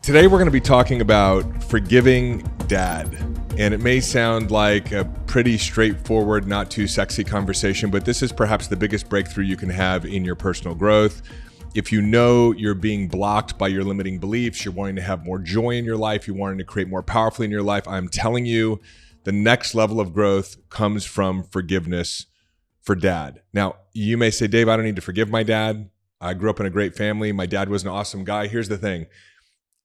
Today we're going to be talking about forgiving dad. And it may sound like a pretty straightforward, not too sexy conversation, but this is perhaps the biggest breakthrough you can have in your personal growth. If you know you're being blocked by your limiting beliefs, you're wanting to have more joy in your life, you're wanting to create more powerfully in your life, I'm telling you, the next level of growth comes from forgiveness for dad. Now, you may say, Dave, I don't need to forgive my dad. I grew up in a great family. My dad was an awesome guy. Here's the thing.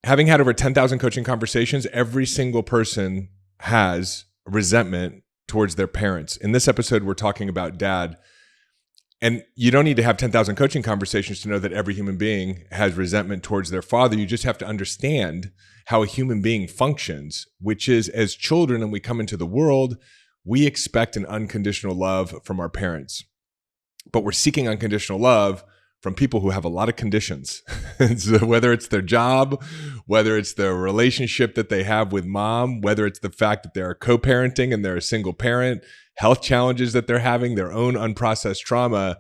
Having had over 10,000 coaching conversations, every single person has resentment towards their parents. In this episode, we're talking about dad. And you don't need to have 10,000 coaching conversations to know that every human being has resentment towards their father. You just have to understand how a human being functions, which is as children and we come into the world, we expect an unconditional love from our parents. But we're seeking unconditional love from people who have a lot of conditions. So whether it's their job, whether it's the relationship that they have with mom, whether it's the fact that they're co-parenting and they're a single parent, health challenges that they're having, their own unprocessed trauma,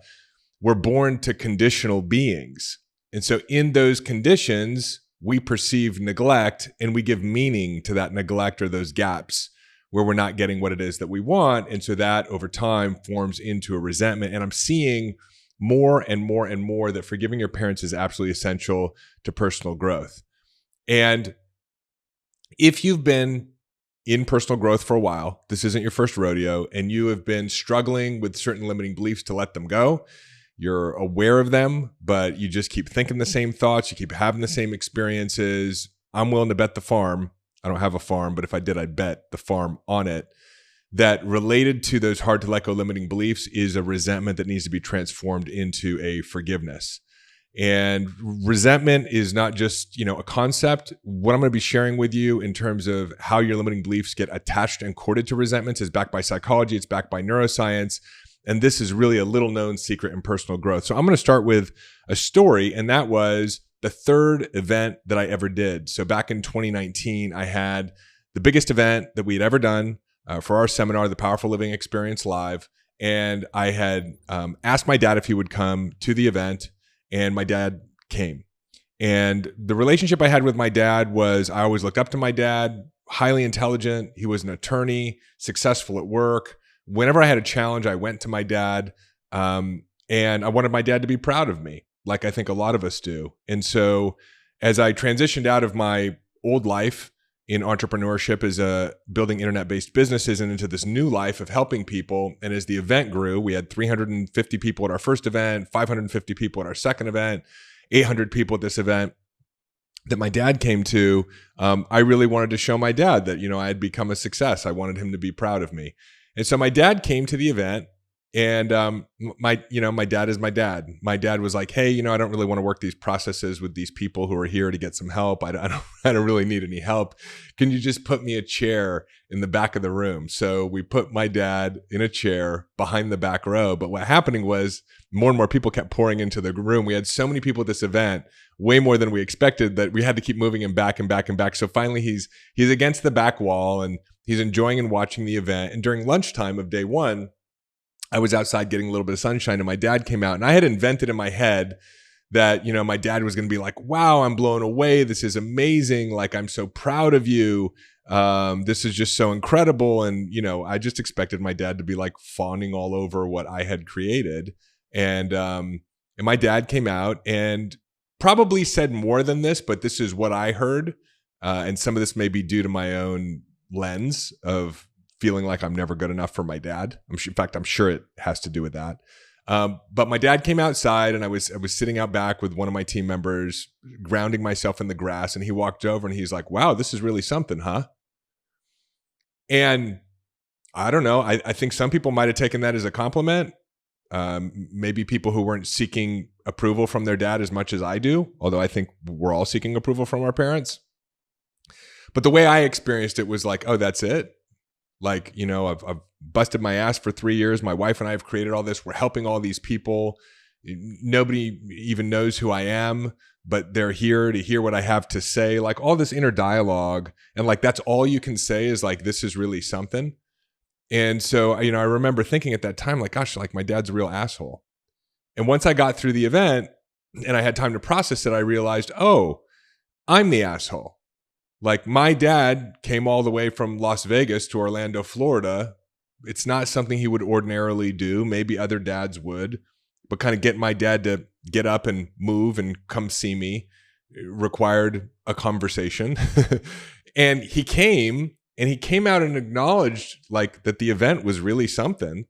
we're born to conditional beings. And so in those conditions, we perceive neglect and we give meaning to that neglect or those gaps where we're not getting what it is that we want. And so that over time forms into a resentment. And I'm seeing more and more and more that forgiving your parents is absolutely essential to personal growth. And if you've been in personal growth for a while, this isn't your first rodeo, and you have been struggling with certain limiting beliefs to let them go, you're aware of them, but you just keep thinking the same thoughts, you keep having the same experiences. I'm willing to bet the farm, I don't have a farm, but if I did, I'd bet the farm on it, that related to those hard to let go limiting beliefs is a resentment that needs to be transformed into a forgiveness. And resentment is not just, a concept. What I'm going to be sharing with you in terms of how your limiting beliefs get attached and corded to resentments is backed by psychology, it's backed by neuroscience. And this is really a little known secret in personal growth. So I'm going to start with a story, and that was the third event that I ever did. So back in 2019, I had the biggest event that we had ever done for our seminar, the Powerful Living Experience Live. And I had asked my dad if he would come to the event, and my dad came. And the relationship I had with my dad was I always looked up to my dad, highly intelligent. He was an attorney, successful at work. Whenever I had a challenge, I went to my dad, and I wanted my dad to be proud of me, like I think a lot of us do. And so as I transitioned out of my old life in entrepreneurship as building internet-based businesses and into this new life of helping people. And as the event grew, we had 350 people at our first event, 550 people at our second event, 800 people at this event that my dad came to. I really wanted to show my dad that, I had become a success. I wanted him to be proud of me. And so my dad came to the event, and my dad is my dad. My dad was like, hey, I don't really want to work these processes with these people who are here to get some help. I don't really need any help. Can you just put me a chair in the back of the room? So we put my dad in a chair behind the back row. But what happening was more and more people kept pouring into the room. We had so many people at this event, way more than we expected, that we had to keep moving him back and back and back. So finally he's against the back wall and he's enjoying and watching the event. And during lunchtime of day one, I was outside getting a little bit of sunshine, and my dad came out, and I had invented in my head that, my dad was going to be like, wow, I'm blown away. This is amazing. Like, I'm so proud of you. This is just so incredible. And, I just expected my dad to be like fawning all over what I had created. And my dad came out and probably said more than this, but this is what I heard. And some of this may be due to my own lens of feeling like I'm never good enough for my dad. In fact, I'm sure it has to do with that. But my dad came outside, and I was sitting out back with one of my team members, grounding myself in the grass, and he walked over and he's like, wow, this is really something, huh? And I don't know. I think some people might have taken that as a compliment. Maybe people who weren't seeking approval from their dad as much as I do, although I think we're all seeking approval from our parents. But the way I experienced it was like, oh, that's it. Like, I've busted my ass for 3 years. My wife and I have created all this. We're helping all these people. Nobody even knows who I am, but they're here to hear what I have to say. Like all this inner dialogue. And like, that's all you can say is like, this is really something. And so, I remember thinking at that time, like, gosh, like my dad's a real asshole. And once I got through the event and I had time to process it, I realized, oh, I'm the asshole. Like, my dad came all the way from Las Vegas to Orlando, Florida. It's not something he would ordinarily do. Maybe other dads would, but kind of getting my dad to get up and move and come see me required a conversation. And he came out and acknowledged like that the event was really something,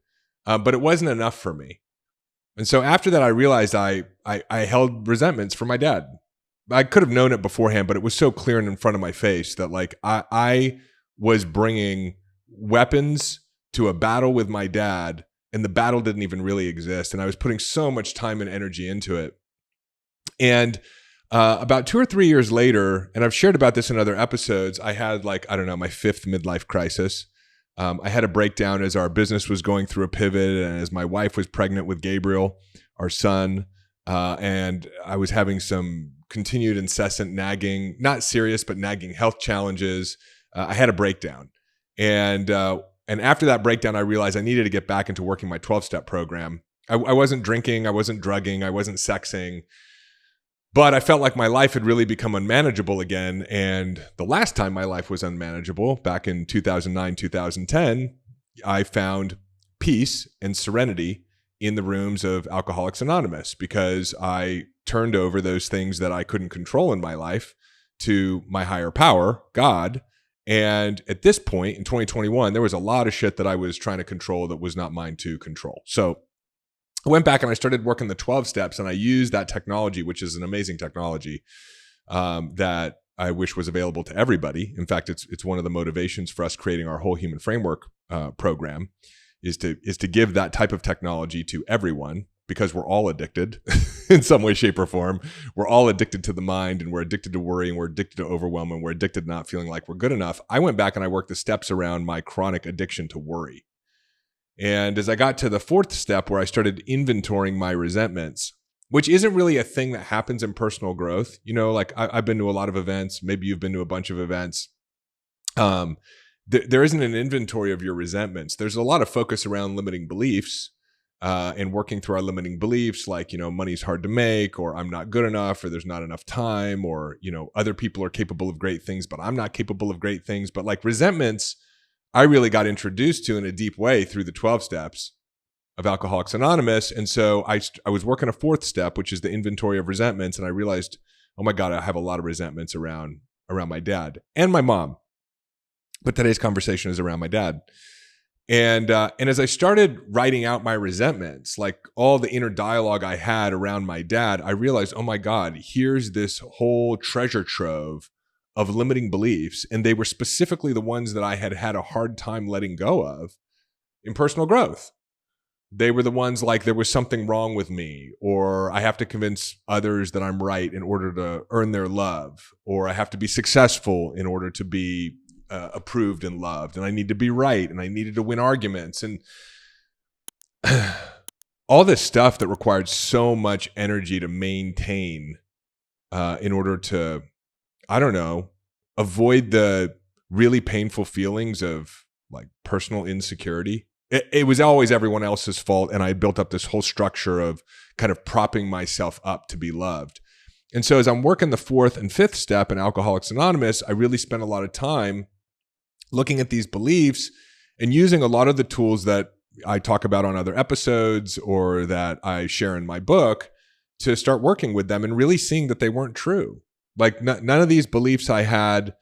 but it wasn't enough for me. And so after that, I realized I held resentments for my dad. I could have known it beforehand, but it was so clear and in front of my face that like I was bringing weapons to a battle with my dad, and the battle didn't even really exist. And I was putting so much time and energy into it. And about 2 or 3 years later, and I've shared about this in other episodes, I had like, I don't know, my 5th midlife crisis. I had a breakdown as our business was going through a pivot and as my wife was pregnant with Gabriel, our son. And I was having some continued incessant nagging, not serious, but nagging health challenges. I had a breakdown. And after that breakdown, I realized I needed to get back into working my 12-step program. I wasn't drinking, I wasn't drugging, I wasn't sexing, but I felt like my life had really become unmanageable again. And the last time my life was unmanageable, back in 2009, 2010, I found peace and serenity in the rooms of Alcoholics Anonymous, because I turned over those things that I couldn't control in my life to my higher power, God. And at this point in 2021, there was a lot of shit that I was trying to control that was not mine to control. So I went back and I started working the 12 steps, and I used that technology, which is an amazing technology that I wish was available to everybody. In fact, it's one of the motivations for us creating our whole human framework program is to give that type of technology to everyone, because we're all addicted in some way, shape, or form. We're all addicted to the mind, and we're addicted to worry, and we're addicted to overwhelm, and we're addicted to not feeling like we're good enough. I went back and I worked the steps around my chronic addiction to worry. And as I got to the 4th step, where I started inventorying my resentments, which isn't really a thing that happens in personal growth. You know, like I've been to a lot of events. Maybe you've been to a bunch of events. There isn't an inventory of your resentments. There's a lot of focus around limiting beliefs and working through our limiting beliefs, like, you know, money's hard to make, or I'm not good enough, or there's not enough time, or, you know, other people are capable of great things, but I'm not capable of great things. But like resentments, I really got introduced to in a deep way through the 12 steps of Alcoholics Anonymous. And so I was working a 4th step, which is the inventory of resentments. And I realized, oh my God, I have a lot of resentments around my dad and my mom. But today's conversation is around my dad. And as I started writing out my resentments, like all the inner dialogue I had around my dad, I realized, oh my God, here's this whole treasure trove of limiting beliefs. And they were specifically the ones that I had had a hard time letting go of in personal growth. They were the ones like there was something wrong with me, or I have to convince others that I'm right in order to earn their love, or I have to be successful in order to be approved and loved, and I need to be right, and I needed to win arguments, and all this stuff that required so much energy to maintain in order to, I don't know, avoid the really painful feelings of like personal insecurity. It was always everyone else's fault, and I built up this whole structure of kind of propping myself up to be loved. And so as I'm working the 4th and 5th step in Alcoholics Anonymous, I really spent a lot of time looking at these beliefs and using a lot of the tools that I talk about on other episodes or that I share in my book to start working with them and really seeing that they weren't true. Like none of these beliefs I had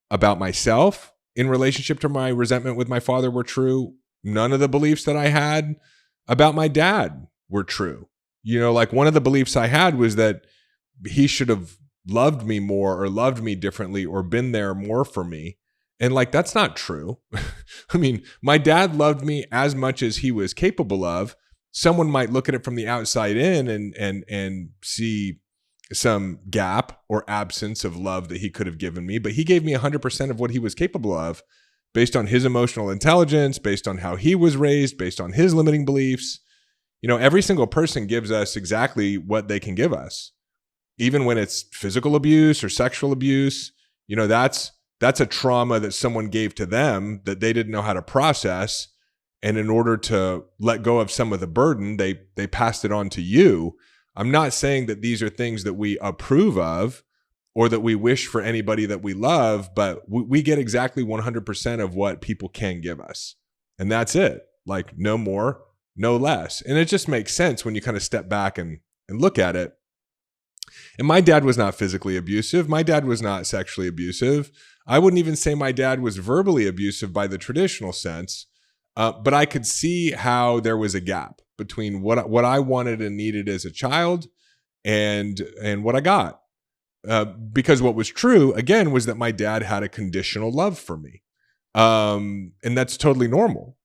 about myself in relationship to my resentment with my father were true. None of the beliefs that I had about my dad were true. You know, like one of the beliefs I had was that he should have loved me more or loved me differently or been there more for me. And like, that's not true. I mean, my dad loved me as much as he was capable of. Someone might look at it from the outside in and see some gap or absence of love that he could have given me, but he gave me 100% of what he was capable of based on his emotional intelligence, based on how he was raised, based on his limiting beliefs. You know, every single person gives us exactly what they can give us. Even when it's physical abuse or sexual abuse, you know, that's a trauma that someone gave to them that they didn't know how to process. And in order to let go of some of the burden, they passed it on to you. I'm not saying that these are things that we approve of or that we wish for anybody that we love, but we get exactly 100% of what people can give us. And that's it. Like no more, no less. And it just makes sense when you kind of step back and look at it. And my dad was not physically abusive. My dad was not sexually abusive. I wouldn't even say my dad was verbally abusive by the traditional sense. But I could see how there was a gap between what I wanted and needed as a child and what I got. Because what was true, again, was that my dad had a conditional love for me. And that's totally normal.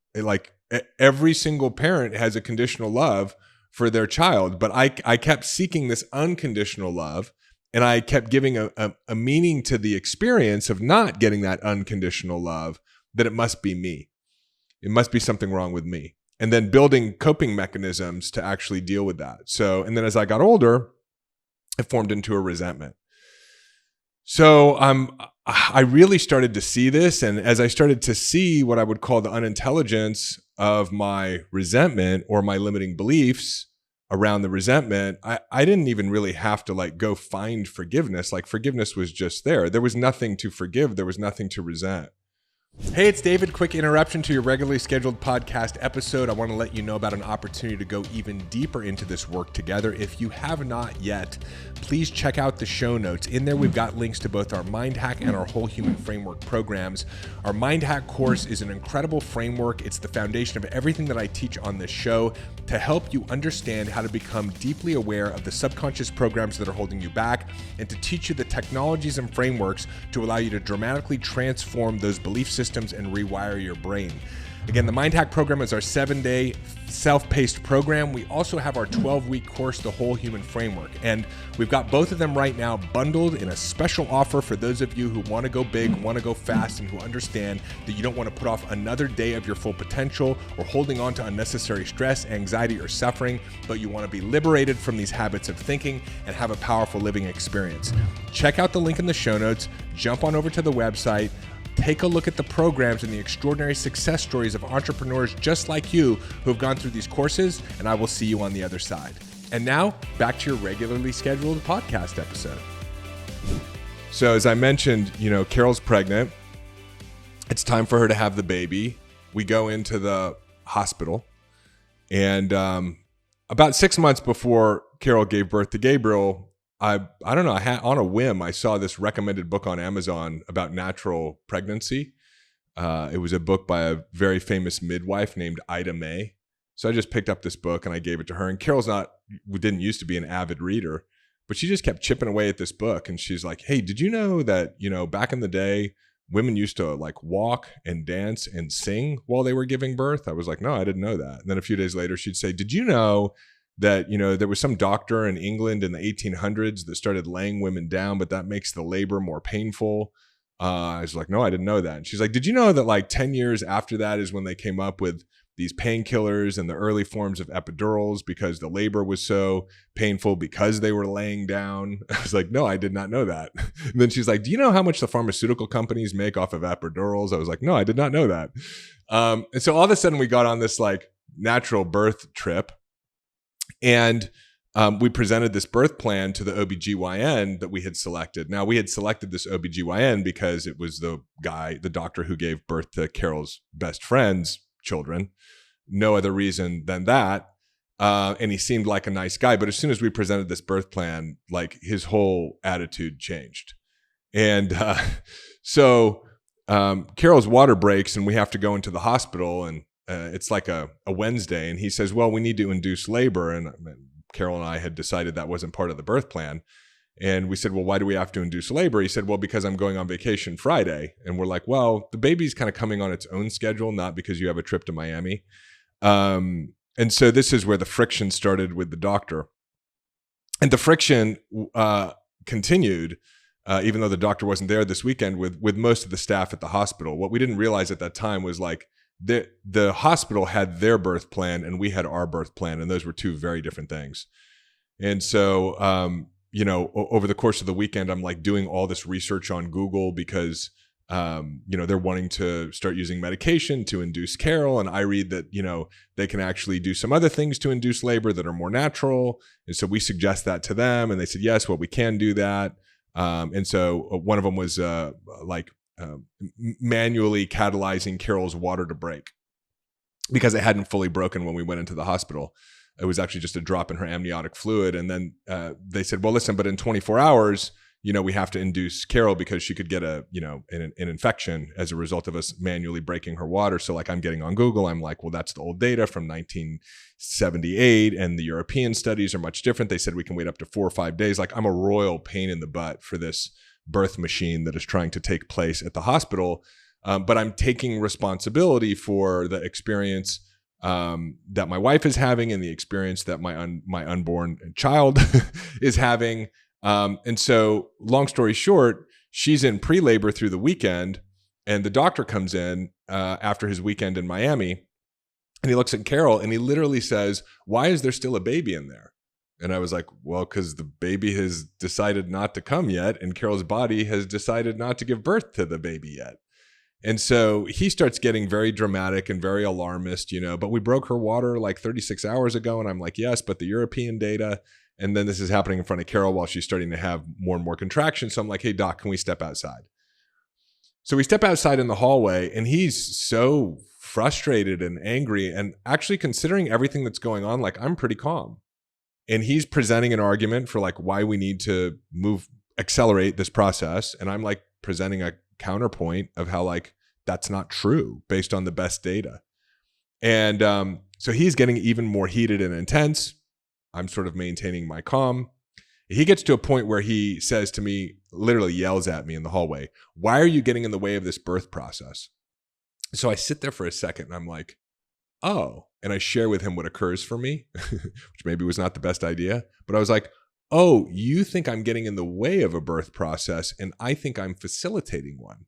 Every single parent has a conditional love for their child. But I kept seeking this unconditional love, and I kept giving a meaning to the experience of not getting that unconditional love, that it must be me. It must be something wrong with me. And then building coping mechanisms to actually deal with that. So, and then as I got older, it formed into a resentment. So I really started to see this. And as I started to see what I would call the unintelligence of my resentment or my limiting beliefs around the resentment, I didn't even really have to go find forgiveness. Forgiveness was just there. There was nothing to forgive. There was nothing to resent. Hey, it's David. Quick interruption to your regularly scheduled podcast episode. I want to let you know about an opportunity to go even deeper into this work together. If you have not yet, please check out the show notes. In there, we've got links to both our Mind Hack and our Whole Human Framework programs. Our Mind Hack course is an incredible framework. It's the foundation of everything that I teach on this show to help you understand how to become deeply aware of the subconscious programs that are holding you back, and to teach you the technologies and frameworks to allow you to dramatically transform those belief systems and rewire your brain. Again, the Mind Hack program is our 7-day self-paced program. We also have our 12-week course, The Whole Human Framework. And we've got both of them right now bundled in a special offer for those of you who want to go big, want to go fast, and who understand that you don't want to put off another day of your full potential or holding on to unnecessary stress, anxiety, or suffering, but you want to be liberated from these habits of thinking and have a powerful living experience. Check out the link in the show notes. Jump on over to the website. Take a look at the programs and the extraordinary success stories of entrepreneurs just like you who have gone through these courses, and I will see you on the other side. And now, back to your regularly scheduled podcast episode. So as I mentioned, Carol's pregnant. It's time for her to have the baby. We go into the hospital, and about 6 months before Carol gave birth to Gabriel, I don't know, on a whim, I saw this recommended book on Amazon about natural pregnancy. It was a book by a very famous midwife named Ida May. So I just picked up this book and I gave it to her. And Carol's didn't used to be an avid reader, but she just kept chipping away at this book. And she's like, hey, did you know that, back in the day, women used to walk and dance and sing while they were giving birth? I was like, no, I didn't know that. And then a few days later, she'd say, did you know that, there was some doctor in England in the 1800s that started laying women down, but that makes the labor more painful? I was like, no, I didn't know that. And she's like, did you know that 10 years after that is when they came up with these painkillers and the early forms of epidurals because the labor was so painful because they were laying down? I was like, no, I did not know that. And then she's like, do you know how much the pharmaceutical companies make off of epidurals? I was like, no, I did not know that. And so all of a sudden we got on this natural birth trip. And we presented this birth plan to the OBGYN that we had selected. Now, we had selected this OBGYN because it was the doctor who gave birth to Carol's best friend's children. No other reason than that. And he seemed like a nice guy. But as soon as we presented this birth plan, his whole attitude changed. And so Carol's water breaks and we have to go into the hospital, and it's a Wednesday, and he says, well, we need to induce labor. And Carol and I had decided that wasn't part of the birth plan. And we said, well, why do we have to induce labor? He said, well, because I'm going on vacation Friday. And we're like, well, the baby's kind of coming on its own schedule, not because you have a trip to Miami. And so this is where the friction started with the doctor. And the friction continued, even though the doctor wasn't there this weekend, with most of the staff at the hospital. What we didn't realize at that time was the hospital had their birth plan and we had our birth plan, and those were two very different things. And so, over the course of the weekend, I'm doing all this research on Google because, they're wanting to start using medication to induce Carol. And I read that, they can actually do some other things to induce labor that are more natural. And so we suggest that to them. And they said, yes, well, we can do that. And so one of them was manually catalyzing Carol's water to break because it hadn't fully broken when we went into the hospital. It was actually just a drop in her amniotic fluid. And then they said, well, listen, but in 24 hours, we have to induce Carol because she could get an infection as a result of us manually breaking her water. So like I'm getting on Google, I'm like, well, that's the old data from 1978 and the European studies are much different. They said we can wait up to 4 or 5 days. Like I'm a royal pain in the butt for this birth machine that is trying to take place at the hospital. But I'm taking responsibility for the experience that my wife is having and the experience that my unborn child is having. And so long story short, she's in pre-labor through the weekend and the doctor comes in after his weekend in Miami and he looks at Carol and he literally says, why is there still a baby in there? And I was like, well, because the baby has decided not to come yet and Carol's body has decided not to give birth to the baby yet. And so he starts getting very dramatic and very alarmist, but we broke her water like 36 hours ago. And I'm like, yes, but the European data. And then this is happening in front of Carol while she's starting to have more and more contractions. So I'm like, hey, doc, can we step outside? So we step outside in the hallway and he's so frustrated and angry and actually considering everything that's going on, like I'm pretty calm. And he's presenting an argument for like why we need to accelerate this process. And I'm like presenting a counterpoint of how like that's not true based on the best data. And so he's getting even more heated and intense. I'm sort of maintaining my calm. He gets to a point where he says to me, literally yells at me in the hallway, why are you getting in the way of this birth process? So I sit there for a second and I'm like, oh, and I share with him what occurs for me, which maybe was not the best idea, but I was like, oh, you think I'm getting in the way of a birth process and I think I'm facilitating one.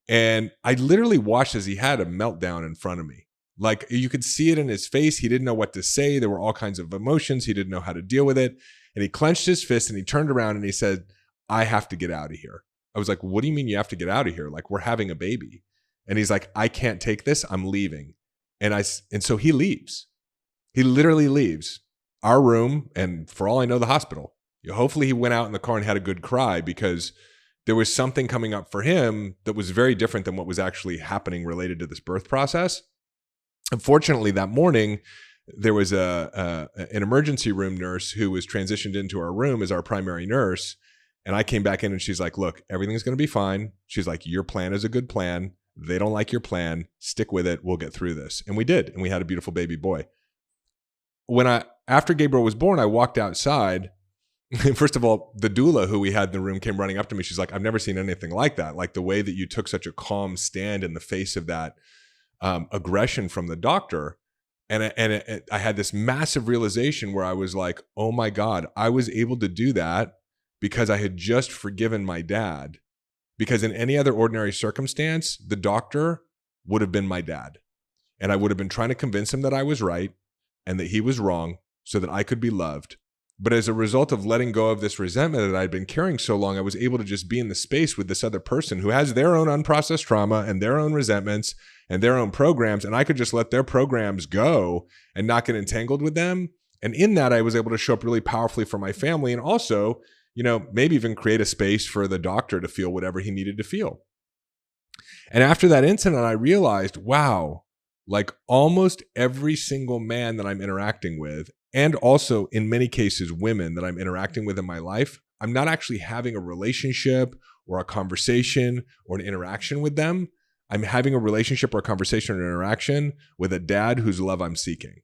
And I literally watched as he had a meltdown in front of me. Like you could see it in his face. He didn't know what to say. There were all kinds of emotions. He didn't know how to deal with it. And he clenched his fist and he turned around and he said, I have to get out of here. I was like, what do you mean you have to get out of here? Like we're having a baby. And he's like, I can't take this. I'm leaving. And so he leaves. He literally leaves our room, and for all I know, the hospital. Hopefully he went out in the car and had a good cry because there was something coming up for him that was very different than what was actually happening related to this birth process. Unfortunately, that morning, there was an emergency room nurse who was transitioned into our room as our primary nurse. And I came back in and she's like, look, everything's going to be fine. She's like, your plan is a good plan. They don't like your plan. Stick with it. We'll get through this. And we did. And we had a beautiful baby boy. After Gabriel was born, I walked outside. First of all, the doula who we had in the room came running up to me. She's like, I've never seen anything like that. Like the way that you took such a calm stand in the face of that aggression from the doctor. And I had this massive realization where I was like, oh my God, I was able to do that because I had just forgiven my dad. Because in any other ordinary circumstance, the doctor would have been my dad. And I would have been trying to convince him that I was right and that he was wrong so that I could be loved. But as a result of letting go of this resentment that I'd been carrying so long, I was able to just be in the space with this other person who has their own unprocessed trauma and their own resentments and their own programs. And I could just let their programs go and not get entangled with them. And in that, I was able to show up really powerfully for my family and also, maybe even create a space for the doctor to feel whatever he needed to feel. And after that incident, I realized, wow, like almost every single man that I'm interacting with, and also in many cases, women that I'm interacting with in my life, I'm not actually having a relationship or a conversation or an interaction with them. I'm having a relationship or a conversation or an interaction with a dad whose love I'm seeking.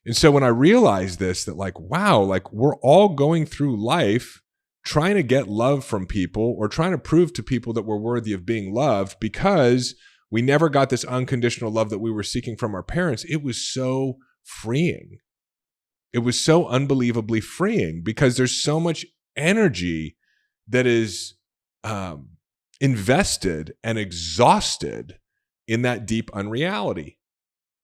And so when I realized this, that like, wow, like we're all going through life trying to get love from people or trying to prove to people that we're worthy of being loved because we never got this unconditional love that we were seeking from our parents. It was so freeing. It was so unbelievably freeing because there's so much energy that is invested and exhausted in that deep unreality.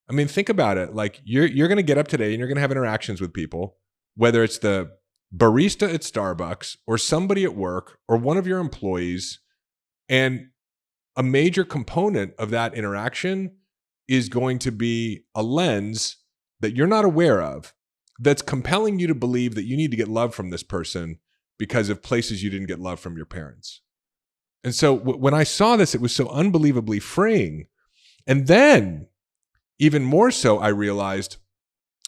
I mean, think about it. Like you're going to get up today and you're going to have interactions with people, whether it's the barista at Starbucks or somebody at work or one of your employees. And a major component of that interaction is going to be a lens that you're not aware of that's compelling you to believe that you need to get love from this person because of places you didn't get love from your parents. And so when I saw this, it was so unbelievably freeing. And then even more so, I realized,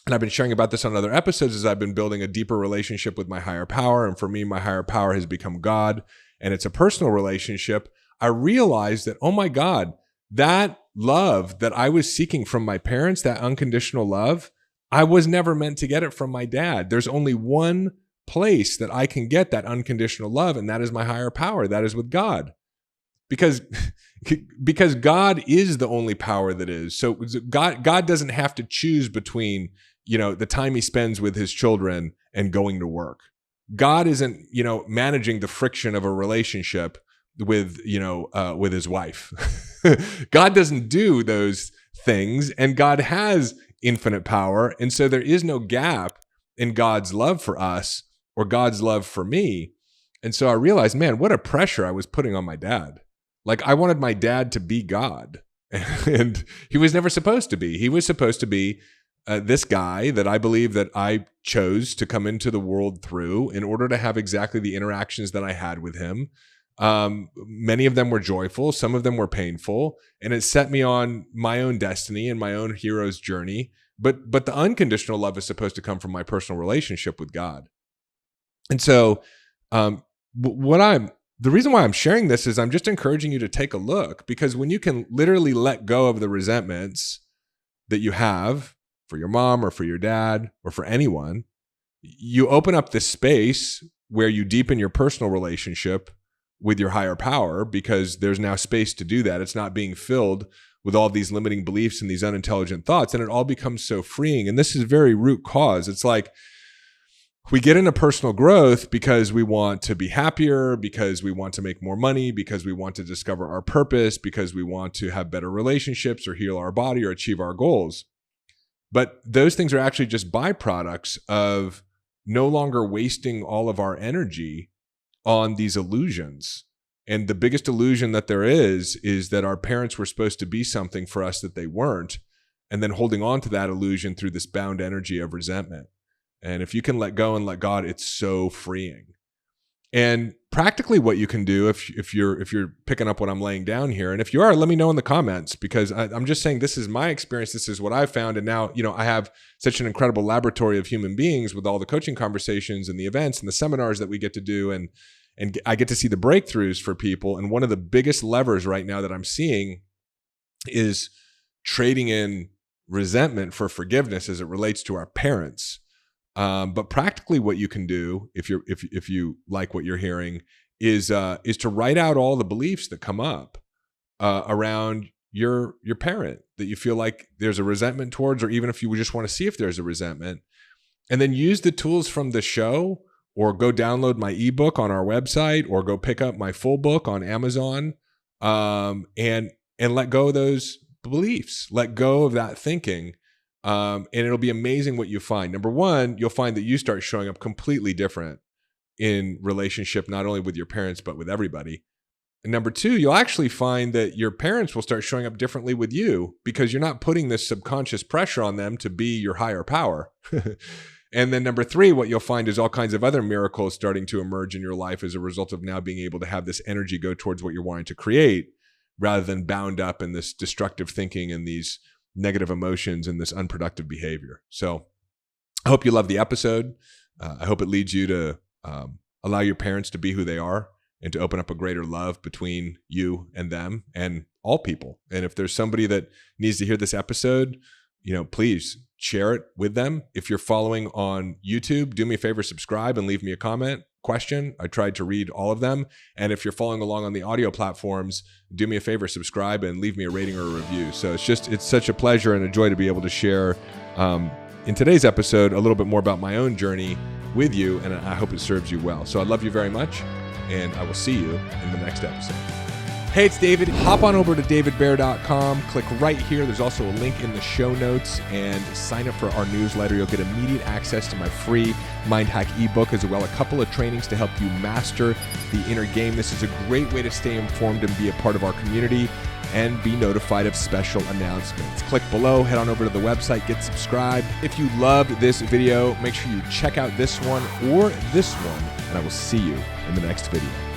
and I've been sharing about this on other episodes, as I've been building a deeper relationship with my higher power. And for me, my higher power has become God, and it's a personal relationship. I realized that, oh my God, that love that I was seeking from my parents, that unconditional love, I was never meant to get it from my dad. There's only one place that I can get that unconditional love, and that is my higher power. That is with God. Because God is the only power that is. So God doesn't have to choose between, the time he spends with his children and going to work. God isn't, managing the friction of a relationship with his wife. God doesn't do those things, and God has infinite power. And so there is no gap in God's love for us or God's love for me. And so I realized, man, what a pressure I was putting on my dad. Like, I wanted my dad to be God, and he was never supposed to be. He was supposed to be this guy that I believe that I chose to come into the world through in order to have exactly the interactions that I had with him. Many of them were joyful. Some of them were painful, and it set me on my own destiny and my own hero's journey. But the unconditional love is supposed to come from my personal relationship with God. And so, the reason why I'm sharing this is I'm just encouraging you to take a look, because when you can literally let go of the resentments that you have for your mom or for your dad or for anyone, you open up this space where you deepen your personal relationship with your higher power, because there's now space to do that. It's not being filled with all these limiting beliefs and these unintelligent thoughts, and it all becomes so freeing. And this is very root cause. It's like we get into personal growth because we want to be happier, because we want to make more money, because we want to discover our purpose, because we want to have better relationships or heal our body or achieve our goals. But those things are actually just byproducts of no longer wasting all of our energy on these illusions. And the biggest illusion that there is that our parents were supposed to be something for us that they weren't, and then holding on to that illusion through this bound energy of resentment. And if you can let go and let God, it's so freeing. And practically what you can do if you're picking up what I'm laying down here, and if you are, let me know in the comments, because I'm just saying this is my experience. This is what I've found. And now, I have such an incredible laboratory of human beings with all the coaching conversations and the events and the seminars that we get to do. And I get to see the breakthroughs for people. And one of the biggest levers right now that I'm seeing is trading in resentment for forgiveness as it relates to our parents. But practically what you can do, if you like what you're hearing, is to write out all the beliefs that come up around your parent that you feel like there's a resentment towards, or even if you just want to see if there's a resentment, and then use the tools from the show, or go download my ebook on our website, or go pick up my full book on Amazon, and let go of those beliefs, let go of that thinking. And it'll be amazing what you find. Number one, you'll find that you start showing up completely different in relationship, not only with your parents, but with everybody. And number two, you'll actually find that your parents will start showing up differently with you, because you're not putting this subconscious pressure on them to be your higher power. And then number three, what you'll find is all kinds of other miracles starting to emerge in your life as a result of now being able to have this energy go towards what you're wanting to create, rather than bound up in this destructive thinking and these negative emotions and this unproductive behavior. So I hope you love the episode. I hope it leads you to allow your parents to be who they are, and to open up a greater love between you and them and all people. And if there's somebody that needs to hear this episode, please share it with them. If you're following on YouTube, do me a favor, subscribe and leave me a comment, question. I tried to read all of them. And if you're following along on the audio platforms, do me a favor, subscribe and leave me a rating or a review. So it's such a pleasure and a joy to be able to share in today's episode a little bit more about my own journey with you, and I hope it serves you well. So I love you very much, and I will see you in the next episode. Hey, it's David. Hop on over to davidbear.com. Click right here. There's also a link in the show notes, and sign up for our newsletter. You'll get immediate access to my free Mind Hack ebook, as well as a couple of trainings to help you master the inner game. This is a great way to stay informed and be a part of our community. and be notified of special announcements. Click below, head on over to the website, get subscribed. If you loved this video, make sure you check out this one or this one, and I will see you in the next video.